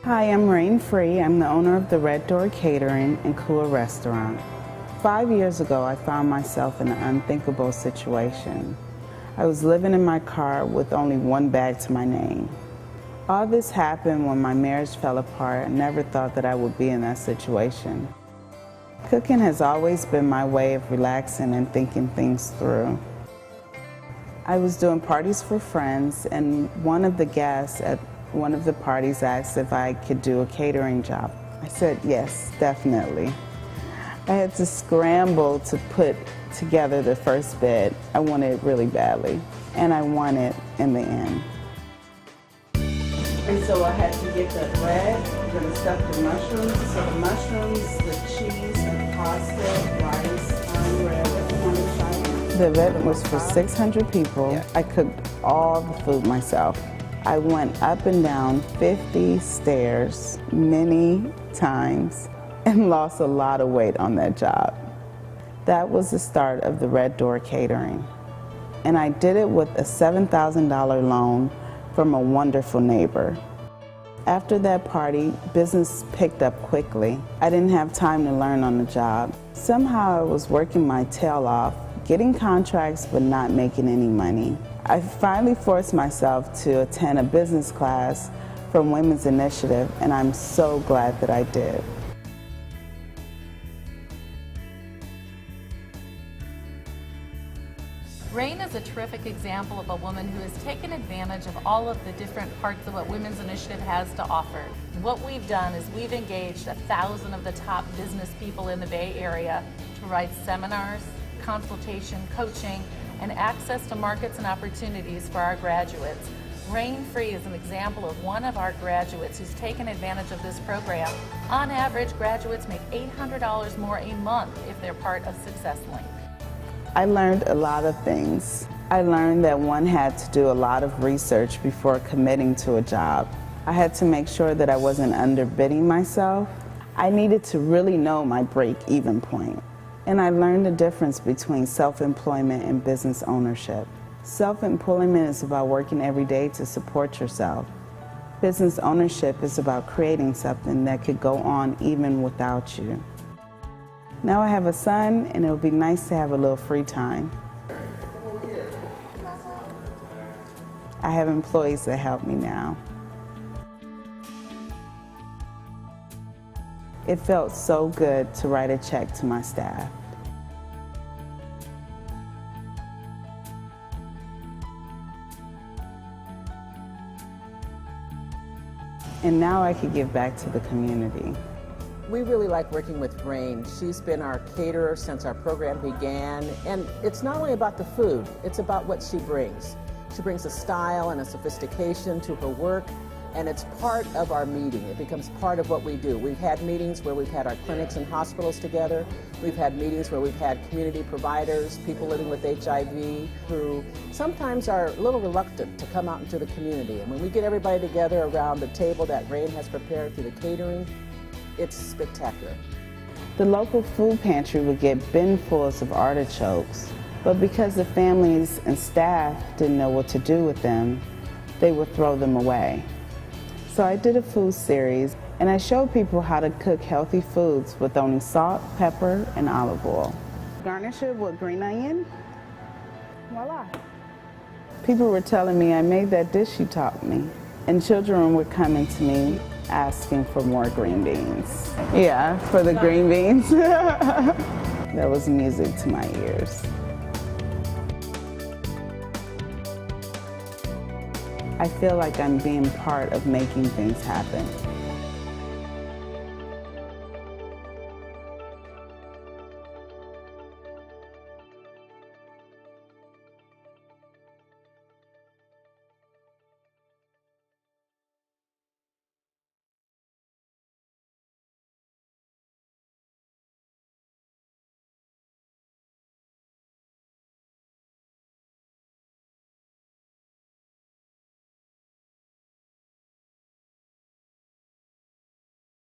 Hi, I'm Reign+Free. I'm the owner of the Red+Door Catering and Cooler Restaurant. 5 years ago, I found myself in an unthinkable situation. I was living in my car with only one bag to my name. All this happened when my marriage fell apart. I never thought that I would be in that situation. Cooking has always been my way of relaxing and thinking things through. I was doing parties for friends, and one of the guests at one of the parties asked if I could do a catering job. I said yes, definitely. I had to scramble to put together the first bid. I wanted it really badly, and I won it in the end. And so I had to get the bread, I'm gonna stuff the mushrooms. So the mushrooms, the cheese, the pasta, rice, whatever you want to try. The event was for 600 people. I cooked all the food myself. I went up and down 50 stairs many times and lost a lot of weight on that job. That was the start of the Red+Door Catering. And I did it with a $7,000 loan from a wonderful neighbor. After that party, business picked up quickly. I didn't have time to learn on the job. Somehow I was working my tail off, getting contracts but not making any money. I finally forced myself to attend a business class from Women's Initiative, and I'm so glad that I did. Reign is a terrific example of a woman who has taken advantage of all of the different parts of what Women's Initiative has to offer. What we've done is we've engaged 1,000 of the top business people in the Bay Area to provide seminars, consultation, coaching, and access to markets and opportunities for our graduates. Reign+Free is an example of one of our graduates who's taken advantage of this program. On average, graduates make $800 more a month if they're part of Success Link. I learned a lot of things. I learned that one had to do a lot of research before committing to a job. I had to make sure that I wasn't underbidding myself. I needed to really know my break-even point. And I learned the difference between self-employment and business ownership. Self-employment is about working every day to support yourself. Business ownership is about creating something that could go on even without you. Now I have a son, and it'll be nice to have a little free time. I have employees that help me now. It felt so good to write a check to my staff. And now I could give back to the community. We really like working with Reign. She's been our caterer since our program began, and it's not only about the food, it's about what she brings. She brings a style and a sophistication to her work, and it's part of our meeting. It becomes part of what we do. We've had meetings where we've had our clinics and hospitals together. We've had meetings where we've had community providers, people living with HIV, who sometimes are a little reluctant to come out into the community. And when we get everybody together around the table that Reign has prepared through the catering, it's spectacular. The local food pantry would get binfuls of artichokes, but because the families and staff didn't know what to do with them, they would throw them away. So I did a food series, and I showed people how to cook healthy foods with only salt, pepper, and olive oil. Garnish it with green onion. Voila. People were telling me I made that dish you taught me, and children were coming to me asking for more green beans. Yeah, for the green beans. That was music to my ears. I feel like I'm being part of making things happen.